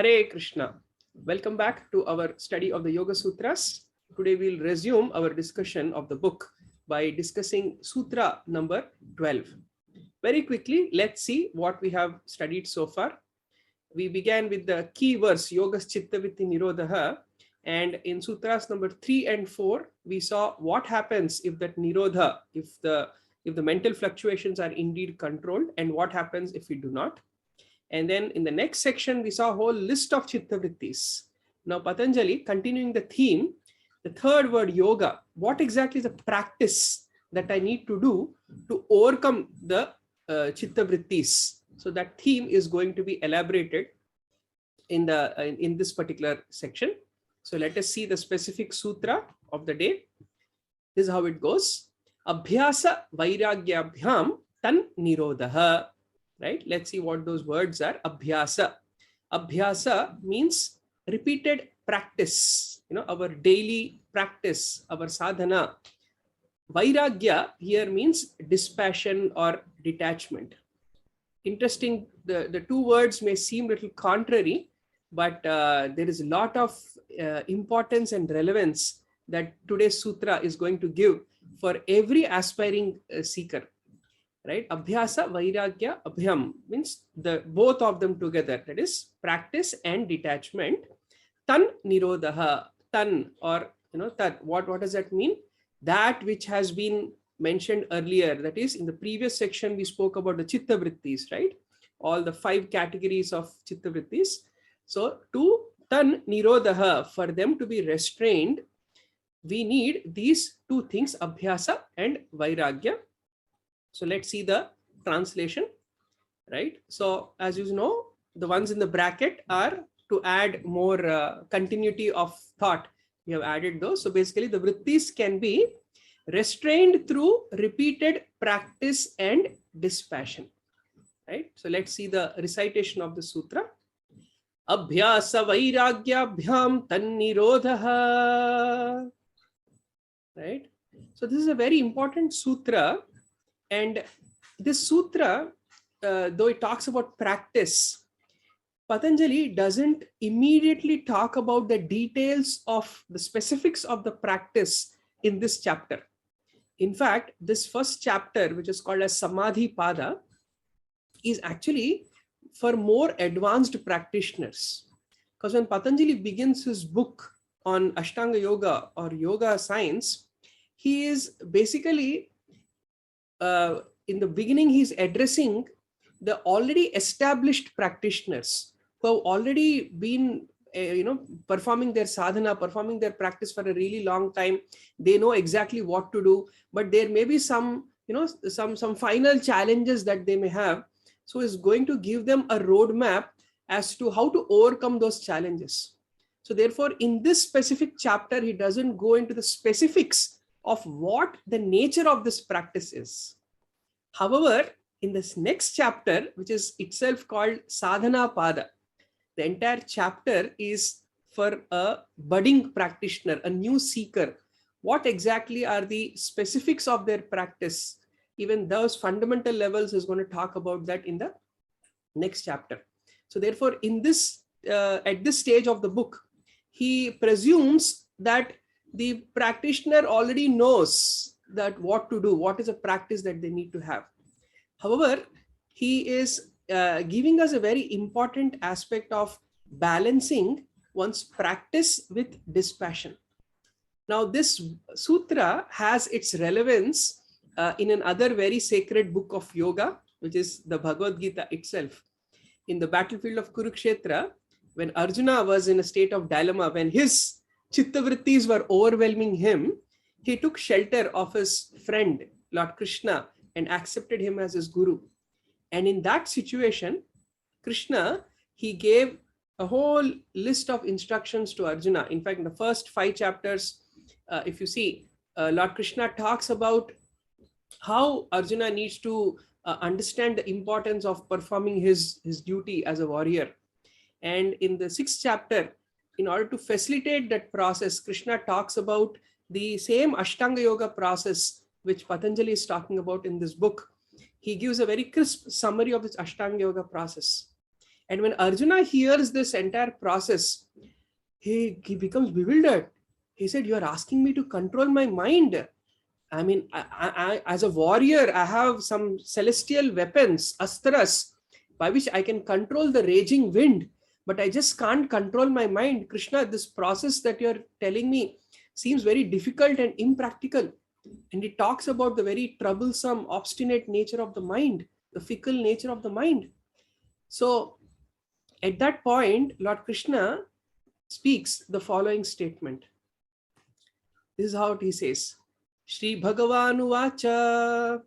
Hare Krishna. Welcome back to our study of the Yoga Sutras. Today we'll resume our discussion of the book by discussing Sutra number 12. Very quickly, let's see what we have studied so far. We began with the key verse, Yoga Chittavitti Nirodha. And in Sutras number 3 and 4, we saw what happens if that Nirodha, if the mental fluctuations are indeed controlled, and what happens if we do not. And then in the next section, we saw a whole list of chitta vrittis. Now, Patanjali, continuing the theme, the third word, yoga, what exactly is the practice that I need to do to overcome the chitta vrittis? So that theme is going to be elaborated in this particular section. So let us see the specific sutra of the day. This is how it goes. Abhyasa vairagyabhyam tan nirodha. Right? Let's see what those words are. Abhyasa. Abhyasa means repeated practice, our daily practice, our sadhana. Vairagya here means dispassion or detachment. Interesting, the two words may seem a little contrary, but there is a lot of importance and relevance that today's sutra is going to give for every aspiring seeker. Right? Abhyasa, Vairagya, Abhyam means both of them together. That is practice and detachment. Tan Nirodha. Tan or tat. What does that mean? That which has been mentioned earlier. That is in the previous section we spoke about the chitta vrittis, right? All the 5 categories of chitta vrittis. So to Tan Nirodha, for them to be restrained, we need these two things, Abhyasa and Vairagya. So let's see the translation, right? So as you know, the ones in the bracket are to add more continuity of thought. We have added those. So basically the vrittis can be restrained through repeated practice and dispassion, right? So let's see the recitation of the sutra. Abhyasa vairagyabhyam tan nirodha. Right? So this is a very important sutra. And this sutra, though it talks about practice, Patanjali doesn't immediately talk about the details of the specifics of the practice in this chapter. In fact, this first chapter, which is called as Samadhi Pada, is actually for more advanced practitioners. Because when Patanjali begins his book on Ashtanga Yoga or Yoga Science, he is basically in the beginning, he's addressing the already established practitioners who have already been, performing their sadhana, performing their practice for a really long time. They know exactly what to do, but there may be some, some final challenges that they may have. So he's going to give them a roadmap as to how to overcome those challenges. So therefore, in this specific chapter, he doesn't go into the specifics of what the nature of this practice is. However, in this next chapter, which is itself called Sadhana Pada, the entire chapter is for a budding practitioner, a new seeker. What exactly are the specifics of their practice? Even those fundamental levels is going to talk about that in the next chapter. So therefore, in this at this stage of the book, he presumes that the practitioner already knows that what to do, what is a practice that they need to have. However, he is giving us a very important aspect of balancing one's practice with dispassion. Now, this sutra has its relevance in another very sacred book of yoga, which is the Bhagavad Gita itself. In the battlefield of Kurukshetra, when Arjuna was in a state of dilemma, when his chitta vrittis were overwhelming him, he took shelter of his friend, Lord Krishna, and accepted him as his guru. And in that situation, Krishna, he gave a whole list of instructions to Arjuna. In fact, in the first 5 chapters, if you see, Lord Krishna talks about how Arjuna needs to understand the importance of performing his duty as a warrior. And in the 6th chapter, in order to facilitate that process, Krishna talks about the same Ashtanga Yoga process which Patanjali is talking about in this book. He gives a very crisp summary of this Ashtanga Yoga process. And when Arjuna hears this entire process, he becomes bewildered. He said, "You are asking me to control my mind. I mean, as a warrior, I have some celestial weapons, astras, by which I can control the raging wind, but I just can't control my mind. Krishna, this process that you're telling me seems very difficult and impractical." And he talks about the very troublesome, obstinate nature of the mind, the fickle nature of the mind. So at that point, Lord Krishna speaks the following statement. This is how he says. Shri Bhagavan Vacha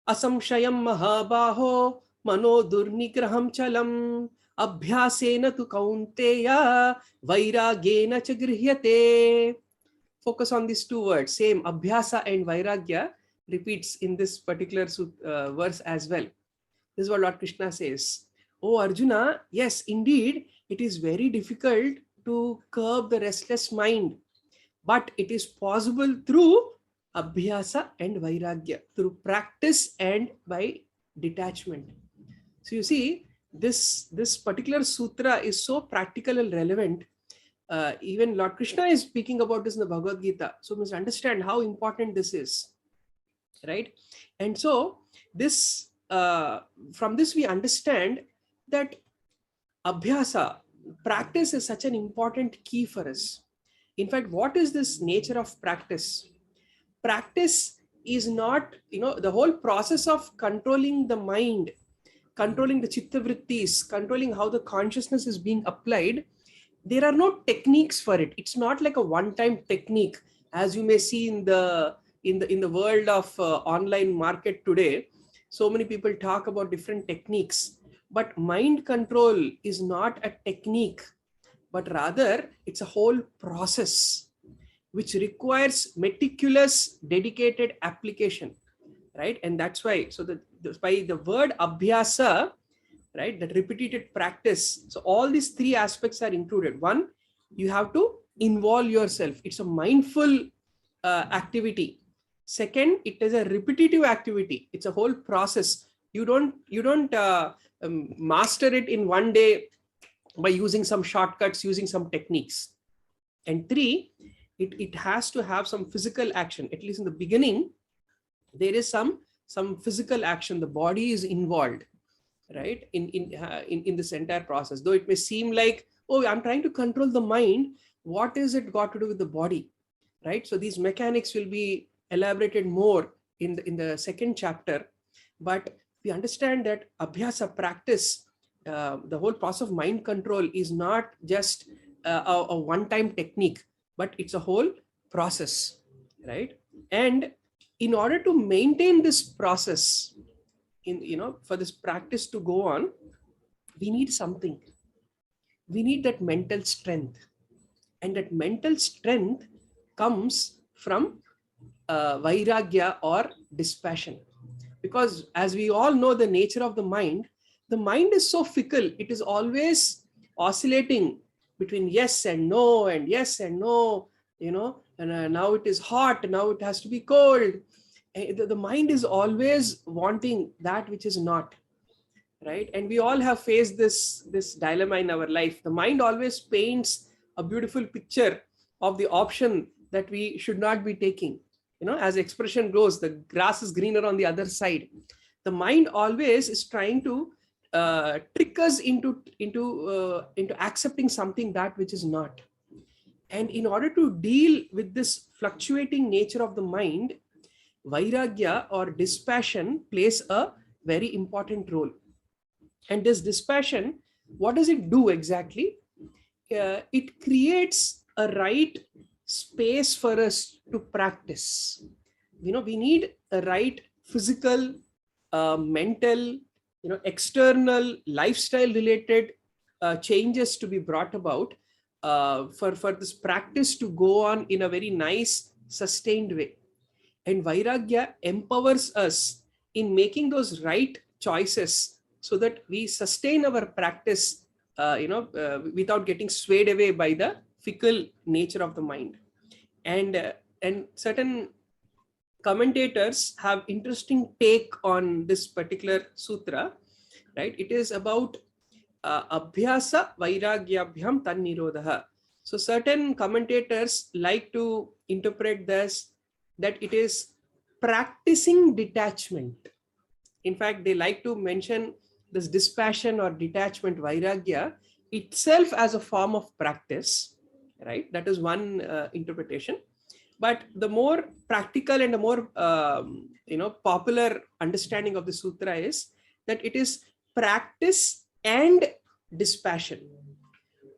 Asamshayam Mahabaho Mano Durnigraham Chalam Abhyasena tu Kaunteya Vairagena cha Grihyate. Focus on these two words. Same Abhyasa and Vairagya repeats in this particular verse as well. This is what Lord Krishna says. Oh Arjuna, yes, indeed, it is very difficult to curb the restless mind, but it is possible through Abhyasa and Vairagya, through practice and by detachment. So you see, this particular sutra is so practical and relevant. Even Lord Krishna is speaking about this in the Bhagavad Gita. So we must understand how important this is, right? And so this, from this we understand that Abhyasa, practice, is such an important key for us. In fact, what is this nature of practice? Practice is not, the whole process of controlling the mind, controlling the chitta vrittis, controlling how the consciousness is being applied. There are no techniques for it. It's not like a one-time technique, as you may see in the world of online market today. So many people talk about different techniques, but mind control is not a technique, but rather it's a whole process which requires meticulous, dedicated application, right? And that's why, so by the word abhyasa, right, that repeated practice. So all these three aspects are included. One, you have to involve yourself. It's a mindful activity. Second, it is a repetitive activity. It's a whole process. You don't master it in one day by using some shortcuts, using some techniques. And three, it has to have some physical action. At least in the beginning, there is some physical action. The body is involved, right, in this entire process. Though it may seem like, oh, I'm trying to control the mind, what is it got to do with the body, right? So these mechanics will be elaborated more in the second chapter. But we understand that abhyasa, practice, the whole process of mind control is not just a one-time technique, but it's a whole process, right? And in order to maintain this process, for this practice to go on, we need something. We need that mental strength, and that mental strength comes from vairagya or dispassion. Because as we all know, the nature of the mind is so fickle. It is always oscillating between yes and no, and yes and no, and now it is hot, now it has to be cold. The mind is always wanting that which is not, right? And we all have faced this dilemma in our life. The mind always paints a beautiful picture of the option that we should not be taking. As expression goes, the grass is greener on the other side. The mind always is trying to trick us into accepting something that which is not. And in order to deal with this fluctuating nature of the mind, vairagya or dispassion plays a very important role. And this dispassion, what does it do exactly? It creates a right space for us to practice. We need a right physical, mental, external, lifestyle related changes to be brought about for this practice to go on in a very nice, sustained way. And vairagya empowers us in making those right choices so that we sustain our practice, without getting swayed away by the fickle nature of the mind. And certain commentators have interesting take on this particular sutra, right? It is about Abhyasa Vairagyabhyam Tannirodha. So certain commentators like to interpret this that it is practicing detachment. In fact, they like to mention this dispassion or detachment, Vairagya, itself as a form of practice, right? That is one interpretation. But the more practical and the more popular understanding of the sutra is that it is practice and dispassion.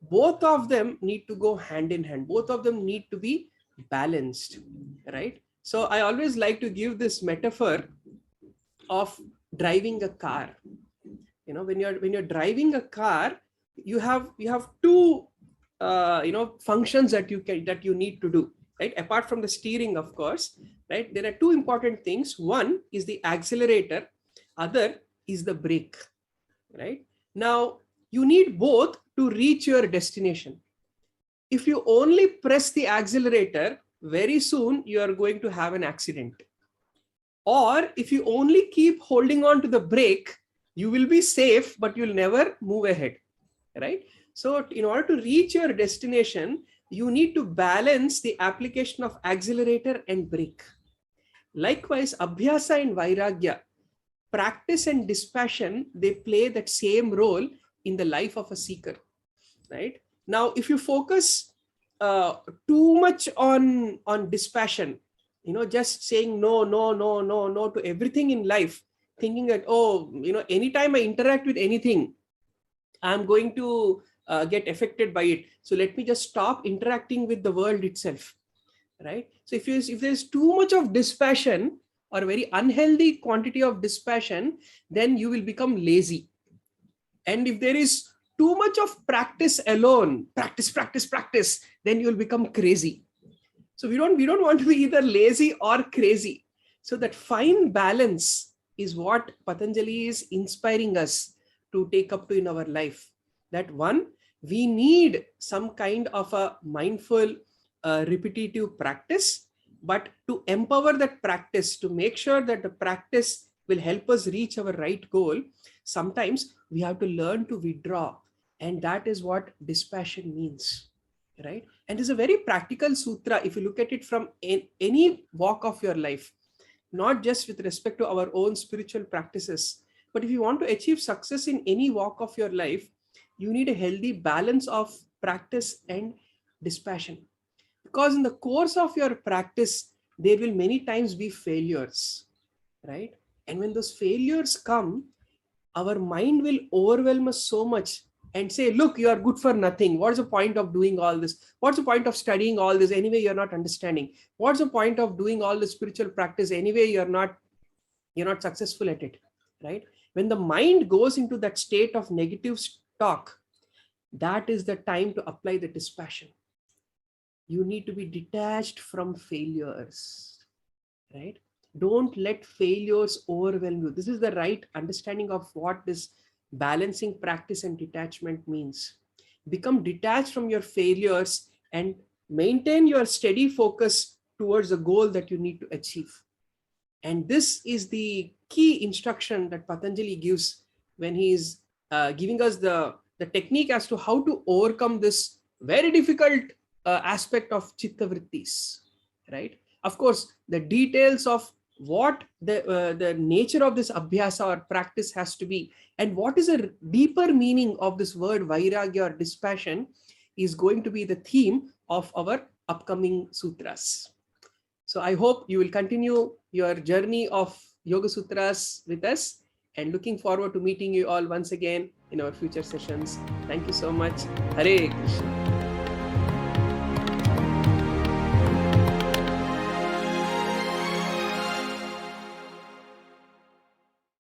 Both of them need to go hand in hand. Both of them need to be balanced, right? So I always like to give this metaphor of driving a car. When you're driving a car, you have two functions that you need to do, right? Apart from the steering, of course, right? There are two important things. One is the accelerator, other is the brake, right? Now you need both to reach your destination. If you only press the accelerator, very soon you are going to have an accident. Or if you only keep holding on to the brake, you will be safe, but you'll never move ahead, right? So in order to reach your destination, you need to balance the application of accelerator and brake. Likewise, Abhyasa and Vairagya, practice and dispassion, they play that same role in the life of a seeker, right? Now, if you focus too much on dispassion, just saying no to everything in life, thinking that, anytime I interact with anything, I'm going to get affected by it. So let me just stop interacting with the world itself, right? So if there's too much of dispassion or a very unhealthy quantity of dispassion, then you will become lazy. And if there is too much of practice alone, practice, then you will become crazy. So we don't want to be either lazy or crazy. So that fine balance is what Patanjali is inspiring us to take up to in our life. That one, we need some kind of a mindful, repetitive practice, but to empower that practice, to make sure that the practice will help us reach our right goal, sometimes we have to learn to withdraw. And that is what dispassion means, right? And it's a very practical sutra if you look at it from any walk of your life, not just with respect to our own spiritual practices. But if you want to achieve success in any walk of your life, you need a healthy balance of practice and dispassion. Because in the course of your practice, there will many times be failures, right? And when those failures come, our mind will overwhelm us so much and say, look, you are good for nothing. What's the point of doing all this? What's the point of studying all this? Anyway, you're not understanding. What's the point of doing all the spiritual practice? Anyway, you're not successful at it, right? When the mind goes into that state of negative talk, that is the time to apply the dispassion. You need to be detached from failures, right? Don't let failures overwhelm you. This is the right understanding of what this balancing practice and detachment means. Become detached from your failures and maintain your steady focus towards the goal that you need to achieve. And this is the key instruction that Patanjali gives when he is giving us the technique as to how to overcome this very difficult aspect of chitta vrittis, right? Of course, the details of what the nature of this abhyasa or practice has to be, and what is a deeper meaning of this word vairagya or dispassion is going to be the theme of our upcoming sutras. So I hope you will continue your journey of Yoga Sutras with us, and looking forward to meeting you all once again in our future sessions. Thank you so much. Hare Krishna.